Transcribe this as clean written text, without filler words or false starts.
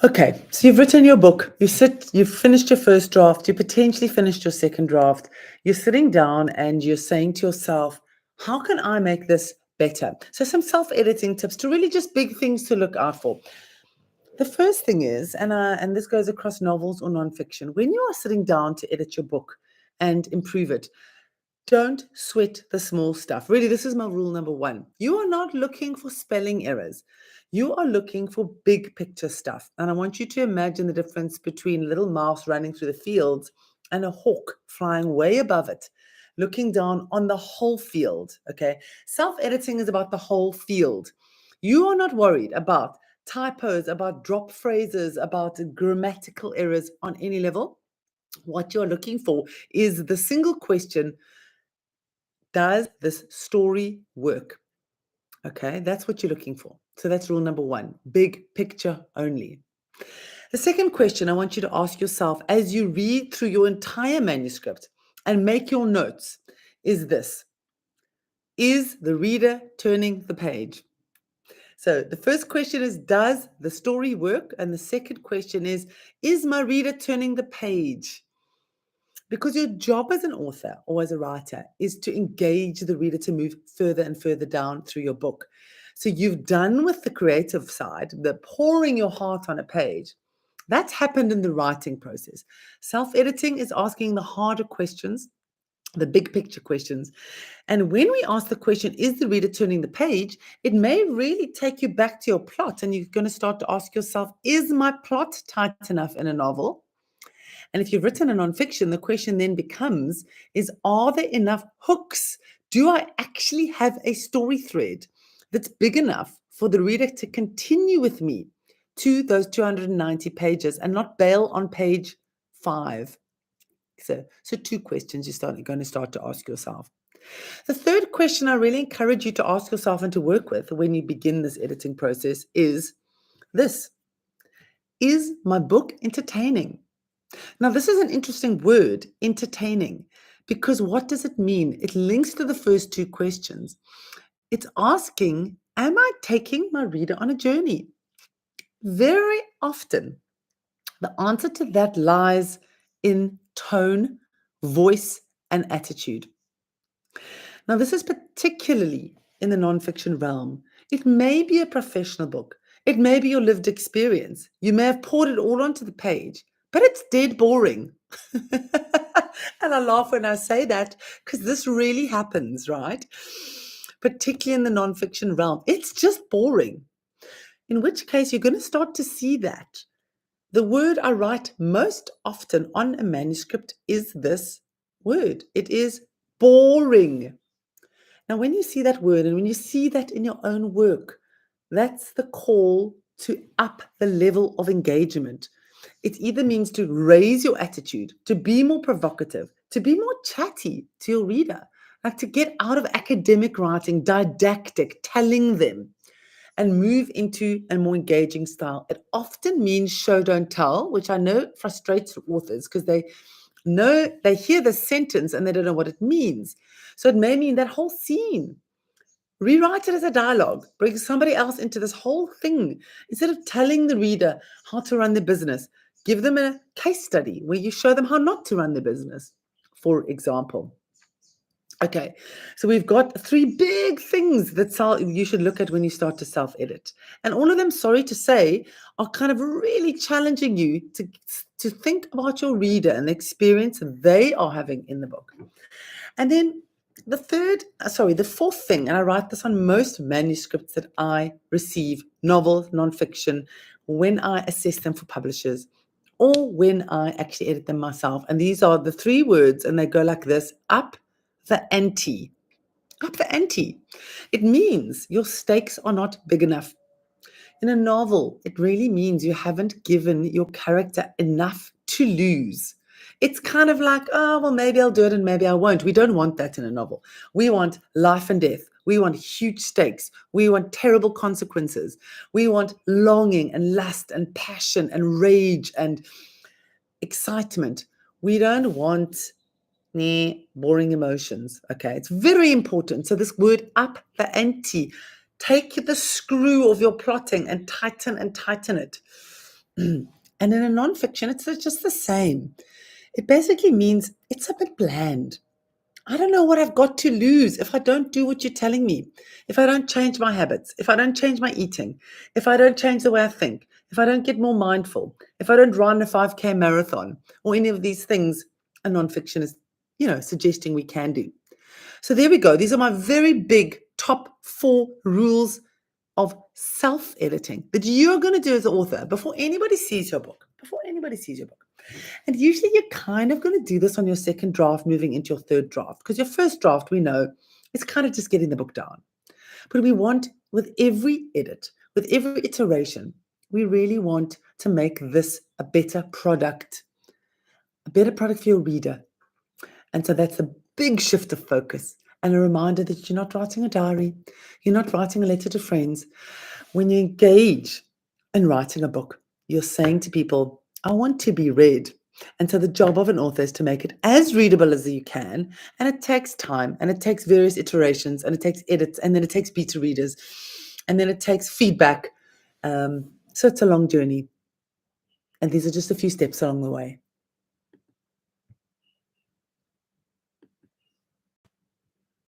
Okay, so you've written your book, you've finished your first draft, you potentially finished your second draft. You're sitting down and you're saying to yourself, how can I make this better? So some self-editing tips to really just big things to look out for. The first thing is, and this goes across novels or nonfiction, when you are sitting down to edit your book and improve it, don't sweat the small stuff. Really, this is my rule number one. You are not looking for spelling errors. You are looking for big picture stuff. And I want you to imagine the difference between a little mouse running through the fields and a hawk flying way above it, looking down on the whole field. Okay. Self editing is about the whole field. You are not worried about typos, about drop phrases, about grammatical errors on any level. What you're looking for is the single question: does this story work? Okay, that's what you're looking for. So that's rule number one, big picture only. The second question I want you to ask yourself as you read through your entire manuscript and make your notes is this: is the reader turning the page? So the first question is, does the story work? And the second question is my reader turning the page? Because your job as an author or as a writer is to engage the reader to move further and further down through your book. So you've done with the creative side, the pouring your heart on a page. That's happened in the writing process. Self-editing is asking the harder questions, the big picture questions. And when we ask the question, is the reader turning the page? It may really take you back to your plot, and you're going to start to ask yourself, is my plot tight enough in a novel? And if you've written a nonfiction, the question then becomes, are there enough hooks? Do I actually have a story thread that's big enough for the reader to continue with me to those 290 pages and not bail on page 5? So two questions you're going to start to ask yourself. The third question I really encourage you to ask yourself and to work with when you begin this editing process is this: is my book entertaining? Now, this is an interesting word, entertaining, because what does it mean? It links to the first two questions. It's asking, am I taking my reader on a journey? Very often, the answer to that lies in tone, voice, and attitude. Now, this is particularly in the nonfiction realm. It may be a professional book. It may be your lived experience. You may have poured it all onto the page, but it's dead boring. And I laugh when I say that because this really happens, right? Particularly in the nonfiction realm. It's just boring. In which case, you're going to start to see that. The word I write most often on a manuscript is this word. It is boring. Now, when you see that word and when you see that in your own work, that's the call to up the level of engagement. It either means to raise your attitude, to be more provocative, to be more chatty to your reader, like to get out of academic writing, didactic, telling them, and move into a more engaging style. It often means show, don't tell, which I know frustrates authors because they hear the sentence and they don't know what it means. So it may mean that whole scene. Rewrite it as a dialogue. Bring somebody else into this whole thing. Instead of telling the reader how to run the business, give them a case study where you show them how not to run the business, for example. Okay, so we've got three big things that you should look at when you start to self-edit. And all of them, sorry to say, are kind of really challenging you to think about your reader and the experience they are having in the book. And then the fourth thing, and I write this on most manuscripts that I receive, novels, nonfiction, when I assess them for publishers or when I actually edit them myself. And these are the three words, and they go like this: up the ante. Up the ante. It means your stakes are not big enough. In a novel, it really means you haven't given your character enough to lose. It's kind of like, oh, well, maybe I'll do it and maybe I won't. We don't want that in a novel. We want life and death. We want huge stakes. We want terrible consequences. We want longing and lust and passion and rage and excitement. We don't want boring emotions. Okay, it's very important. So this word up the ante, take the screw of your plotting and tighten it. And in a nonfiction, it's just the same. It basically means it's a bit bland. I don't know what I've got to lose if I don't do what you're telling me, if I don't change my habits, if I don't change my eating, if I don't change the way I think, if I don't get more mindful, if I don't run a 5K marathon, or any of these things a nonfiction is, suggesting we can do. So there we go. These are my very big top 4 rules of self-editing that you're going to do as an author before anybody sees your book. And usually you're kind of going to do this on your second draft, moving into your third draft, because your first draft, we know, is kind of just getting the book down. But we want, with every edit, with every iteration, we really want to make this a better product for your reader. And so that's a big shift of focus and a reminder that you're not writing a diary, you're not writing a letter to friends. When you engage in writing a book, you're saying to people, I want to be read. And so the job of an author is to make it as readable as you can. And it takes time, and it takes various iterations, and it takes edits, and then it takes beta readers, and then it takes feedback. So it's a long journey. And these are just a few steps along the way.